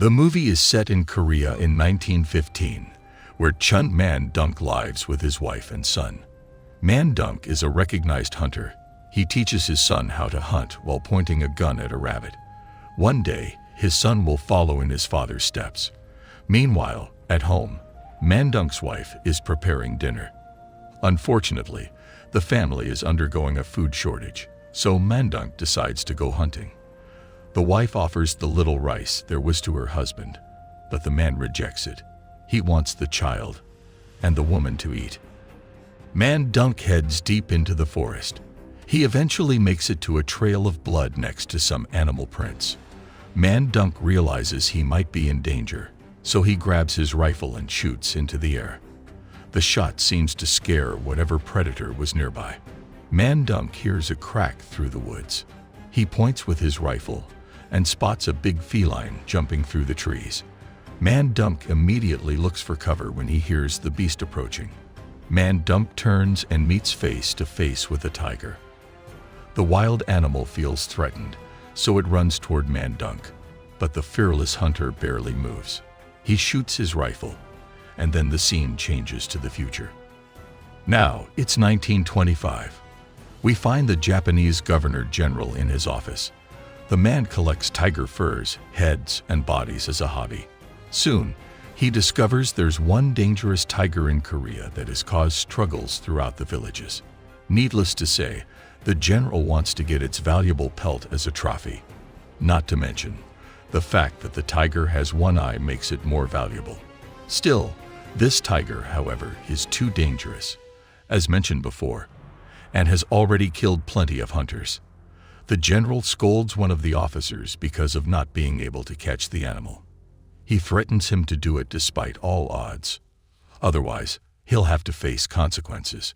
The movie is set in Korea in 1915, where Chun Man-dunk lives with his wife and son. Man-dunk is a recognized hunter. He teaches his son how to hunt while pointing a gun at a rabbit. One day, his son will follow in his father's steps. Meanwhile, at home, Man-dunk's wife is preparing dinner. Unfortunately, the family is undergoing a food shortage, so Man-dunk decides to go hunting. The wife offers the little rice there was to her husband, but the man rejects it. He wants the child and the woman to eat. Man-dunk heads deep into the forest. He eventually makes it to a trail of blood next to some animal prints. Man-dunk realizes he might be in danger, so he grabs his rifle and shoots into the air. The shot seems to scare whatever predator was nearby. Man-dunk hears a crack through the woods. He points with his rifle and spots a big feline jumping through the trees. Man-dunk immediately looks for cover when he hears the beast approaching. Man-dunk turns and meets face to face with a tiger. The wild animal feels threatened, so it runs toward Man-dunk, but the fearless hunter barely moves. He shoots his rifle, and then the scene changes to the future. Now, it's 1925. We find the Japanese Governor General in his office. The man collects tiger furs, heads, and bodies as a hobby. Soon, he discovers there's one dangerous tiger in Korea that has caused struggles throughout the villages. Needless to say, the general wants to get its valuable pelt as a trophy. Not to mention, the fact that the tiger has one eye makes it more valuable. Still, this tiger, however, is too dangerous, as mentioned before, and has already killed plenty of hunters. The general scolds one of the officers because of not being able to catch the animal. He threatens him to do it despite all odds. Otherwise, he'll have to face consequences.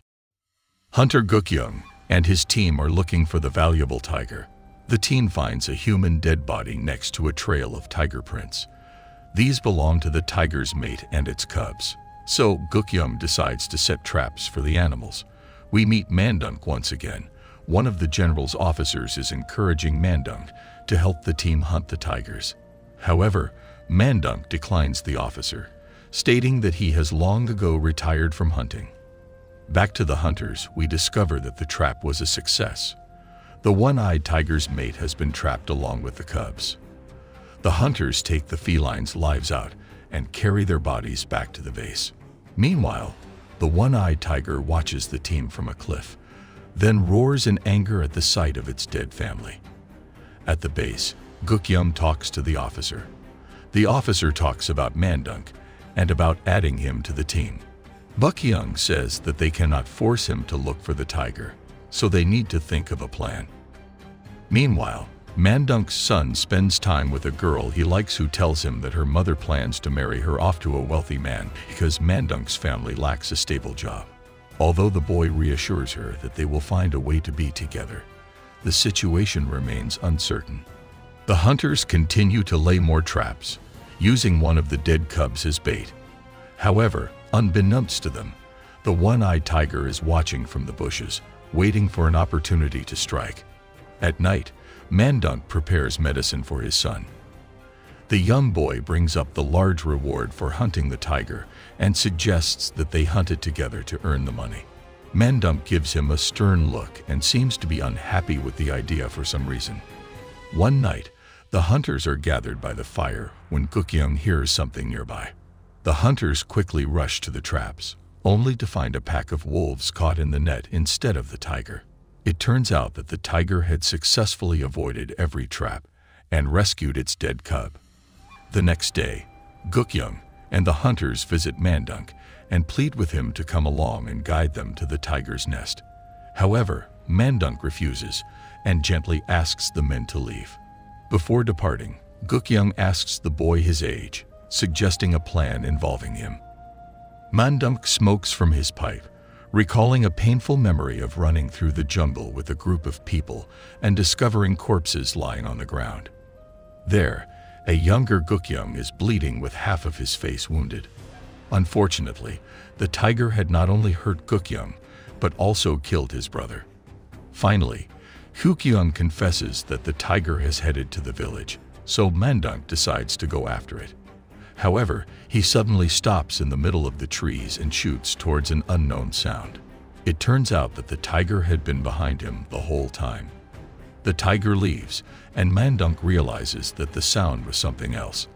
Hunter Guk-young and his team are looking for the valuable tiger. The team finds a human dead body next to a trail of tiger prints. These belong to the tiger's mate and its cubs. So Guk-young decides to set traps for the animals. We meet Man-dunk once again. One of the general's officers is encouraging Man-dunk to help the team hunt the tigers. However, Man-dunk declines the officer, stating that he has long ago retired from hunting. Back to the hunters, we discover that the trap was a success. The one-eyed tiger's mate has been trapped along with the cubs. The hunters take the felines' lives out and carry their bodies back to the base. Meanwhile, the one-eyed tiger watches the team from a cliff, then roars in anger at the sight of its dead family. At the base, Guk-young talks to the officer. The officer talks about Man-dunk and about adding him to the team. Guk-young says that they cannot force him to look for the tiger, so they need to think of a plan. Meanwhile, Man-dunk's son spends time with a girl he likes who tells him that her mother plans to marry her off to a wealthy man because Man-dunk's family lacks a stable job. Although the boy reassures her that they will find a way to be together, the situation remains uncertain. The hunters continue to lay more traps, using one of the dead cubs as bait. However, unbeknownst to them, the one-eyed tiger is watching from the bushes, waiting for an opportunity to strike. At night, Man-dunk prepares medicine for his son. The young boy brings up the large reward for hunting the tiger and suggests that they hunt it together to earn the money. Man-dunk gives him a stern look and seems to be unhappy with the idea for some reason. One night, the hunters are gathered by the fire when Guk-young hears something nearby. The hunters quickly rush to the traps, only to find a pack of wolves caught in the net instead of the tiger. It turns out that the tiger had successfully avoided every trap and rescued its dead cub. The next day, Guk-young and the hunters visit Man-dunk and plead with him to come along and guide them to the tiger's nest. However, Man-dunk refuses and gently asks the men to leave. Before departing, Guk-young asks the boy his age, suggesting a plan involving him. Man-dunk smokes from his pipe, recalling a painful memory of running through the jungle with a group of people and discovering corpses lying on the ground. There, a younger Guk-young is bleeding with half of his face wounded. Unfortunately, the tiger had not only hurt Guk-young, but also killed his brother. Finally, Guk-young confesses that the tiger has headed to the village. so Mandunk decides to go after it. However, he suddenly stops in the middle of the trees and shoots towards an unknown sound. It turns out that the tiger had been behind him the whole time. The tiger leaves, and Mandunk realizes that the sound was something else.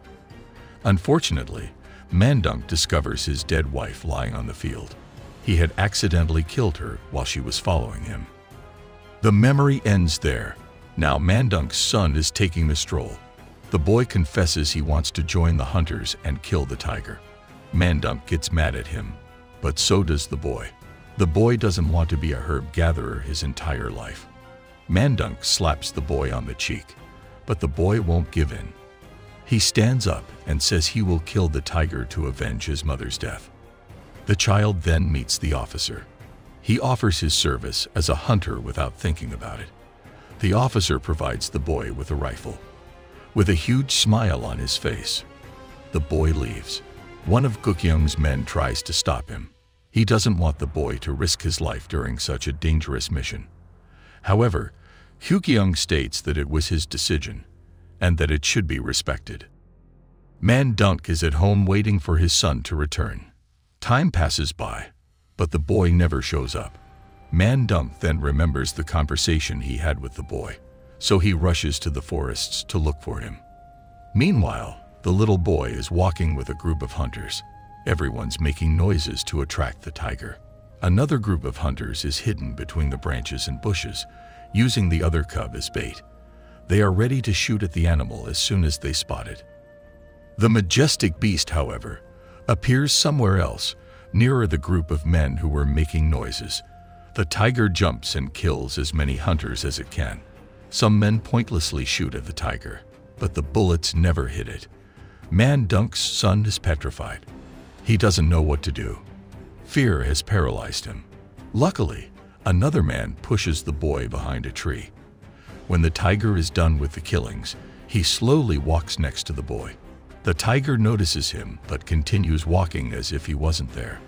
Unfortunately, Mandunk discovers his dead wife lying on the field. He had accidentally killed her while she was following him. The memory ends there. Now Mandunk's son is taking the stroll. The boy confesses he wants to join the hunters and kill the tiger. Mandunk gets mad at him, but so does the boy. The boy doesn't want to be a herb gatherer his entire life. Mandunk slaps the boy on the cheek, but the boy won't give in. He stands up and says he will kill the tiger to avenge his mother's death. The child then meets the officer. He offers his service as a hunter without thinking about it. The officer provides the boy with a rifle. With a huge smile on his face, the boy leaves. One of Gukyeong's men tries to stop him. He doesn't want the boy to risk his life during such a dangerous mission. However, Gukyeong states that it was his decision and that it should be respected. Mandunk is at home waiting for his son to return. Time passes by, but the boy never shows up. Mandunk then remembers the conversation he had with the boy, so he rushes to the forests to look for him. Meanwhile, the little boy is walking with a group of hunters. Everyone's making noises to attract the tiger. Another group of hunters is hidden between the branches and bushes, using the other cub as bait. They are ready to shoot at the animal as soon as they spot it. The majestic beast, however, appears somewhere else, nearer the group of men who were making noises. The tiger jumps and kills as many hunters as it can. Some men pointlessly shoot at the tiger, but the bullets never hit it. Mandunk's son is petrified. He doesn't know what to do. Fear has paralyzed him. Luckily, another man pushes the boy behind a tree. When the tiger is done with the killings, he slowly walks next to the boy. The tiger notices him but continues walking as if he wasn't there.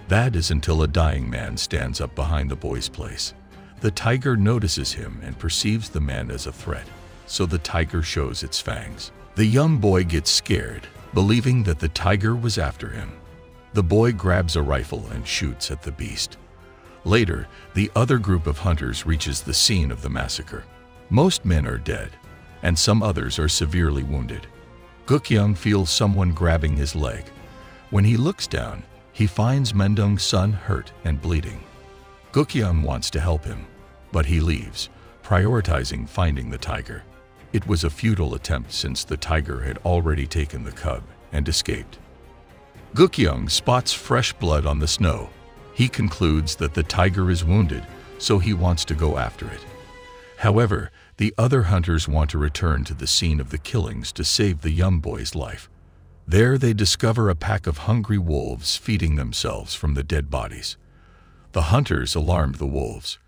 That is until a dying man stands up behind the boy's place. The tiger notices him and perceives the man as a threat, so the tiger shows its fangs. The young boy gets scared, believing that the tiger was after him. The boy grabs a rifle and shoots at the beast. Later, the other group of hunters reaches the scene of the massacre. Most men are dead, and some others are severely wounded. Gukyeong feels someone grabbing his leg. When he looks down, he finds Mandunk's son hurt and bleeding. Gukyeong wants to help him, but he leaves, prioritizing finding the tiger. It was a futile attempt since the tiger had already taken the cub and escaped. Gukyeong spots fresh blood on the snow. He concludes that the tiger is wounded, so he wants to go after it. However, the other hunters want to return to the scene of the killings to save the young boy's life. There they discover a pack of hungry wolves feeding themselves from the dead bodies. The hunters alarmed the wolves,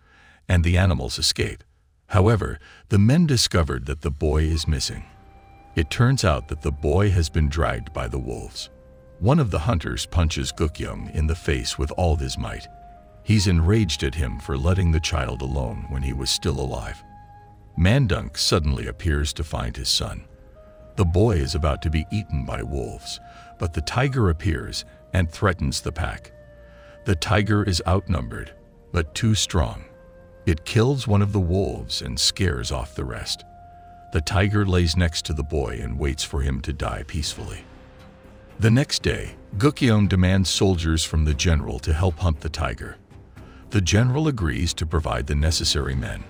and the animals escape. However, the men discovered that the boy is missing. It turns out that the boy has been dragged by the wolves. One of the hunters punches Gukyeong in the face with all his might. He's enraged at him for letting the child alone when he was still alive. Mandunk suddenly appears to find his son. The boy is about to be eaten by wolves, but the tiger appears and threatens the pack. The tiger is outnumbered, but too strong. It kills one of the wolves and scares off the rest. The tiger lays next to the boy and waits for him to die peacefully. The next day, Gukyeong demands soldiers from the general to help hunt the tiger. The general agrees to provide the necessary men.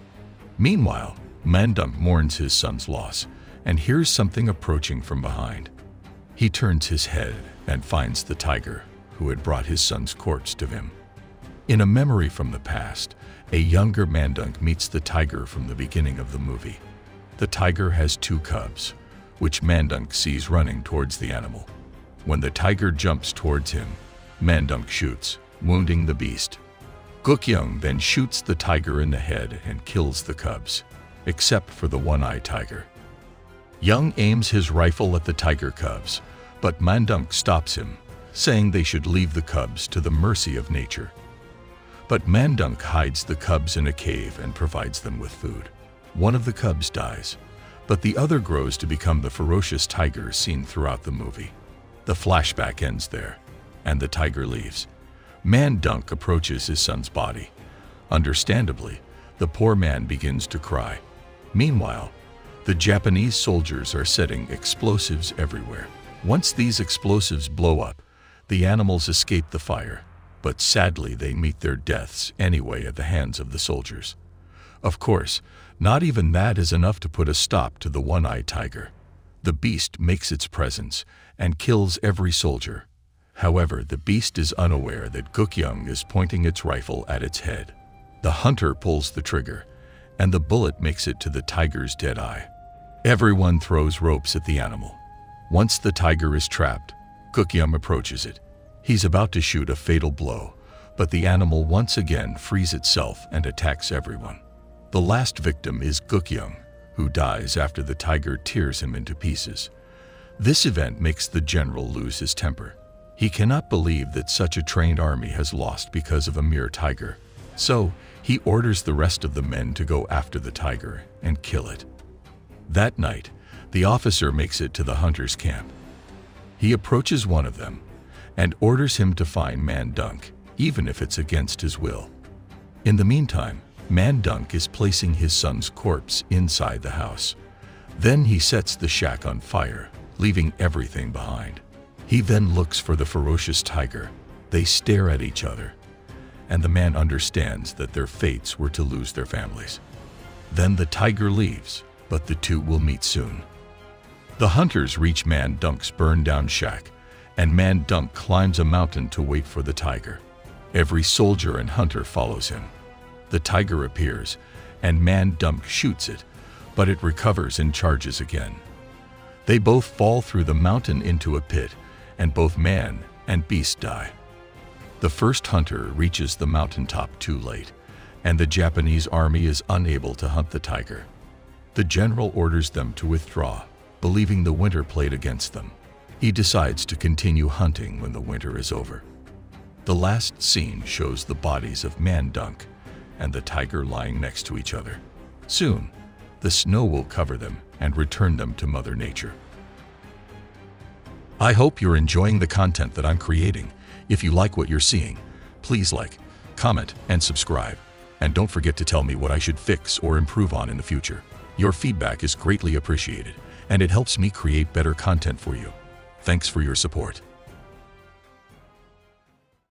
Meanwhile, Mandunk mourns his son's loss and hears something approaching from behind. He turns his head and finds the tiger, who had brought his son's corpse to him. In a memory from the past, a younger Mandunk meets the tiger from the beginning of the movie. The tiger has 2 cubs, which Mandunk sees running towards the animal. When the tiger jumps towards him, Mandunk shoots, wounding the beast. Gukyeong then shoots the tiger in the head and kills the cubs, except for the one-eyed tiger. Young aims his rifle at the tiger cubs, but Mandunk stops him, saying they should leave the cubs to the mercy of nature. But Mandunk hides the cubs in a cave and provides them with food. One of the cubs dies, but the other grows to become the ferocious tiger seen throughout the movie. The flashback ends there, and the tiger leaves. Man Dunk approaches his son's body. Understandably, the poor man begins to cry. Meanwhile, the Japanese soldiers are setting explosives everywhere. Once these explosives blow up, the animals escape the fire, but sadly they meet their deaths anyway at the hands of the soldiers. Of course, not even that is enough to put a stop to the one-eyed tiger. The beast makes its presence and kills every soldier. However, the beast is unaware that Gukyeong is pointing its rifle at its head. The hunter pulls the trigger, and the bullet makes it to the tiger's dead eye. Everyone throws ropes at the animal. Once the tiger is trapped, Gukyeong approaches it. He's about to shoot a fatal blow, but the animal once again frees itself and attacks everyone. The last victim is Gukyeong, who dies after the tiger tears him into pieces. This event makes the general lose his temper. He cannot believe that such a trained army has lost because of a mere tiger. So, he orders the rest of the men to go after the tiger and kill it. That night, the officer makes it to the hunter's camp. He approaches one of them and orders him to find Man Dunk, even if it's against his will. In the meantime, Man Dunk is placing his son's corpse inside the house. Then he sets the shack on fire, leaving everything behind. He then looks for the ferocious tiger. They stare at each other, and the man understands that their fates were to lose their families. Then the tiger leaves, but the two will meet soon. The hunters reach Man Dunk's burned-down shack, and Man Dunk climbs a mountain to wait for the tiger. Every soldier and hunter follows him. The tiger appears, and Man Dunk shoots it, but it recovers and charges again. They both fall through the mountain into a pit, and both man and beast die. The first hunter reaches the mountaintop too late, and the Japanese army is unable to hunt the tiger. The general orders them to withdraw, believing the winter played against them. He decides to continue hunting when the winter is over. The last scene shows the bodies of Man Dunk and the tiger lying next to each other. Soon, the snow will cover them and return them to Mother Nature. I hope you're enjoying the content that I'm creating. If you like what you're seeing, please like, comment, and subscribe. And don't forget to tell me what I should fix or improve on in the future. Your feedback is greatly appreciated, and it helps me create better content for you. Thanks for your support.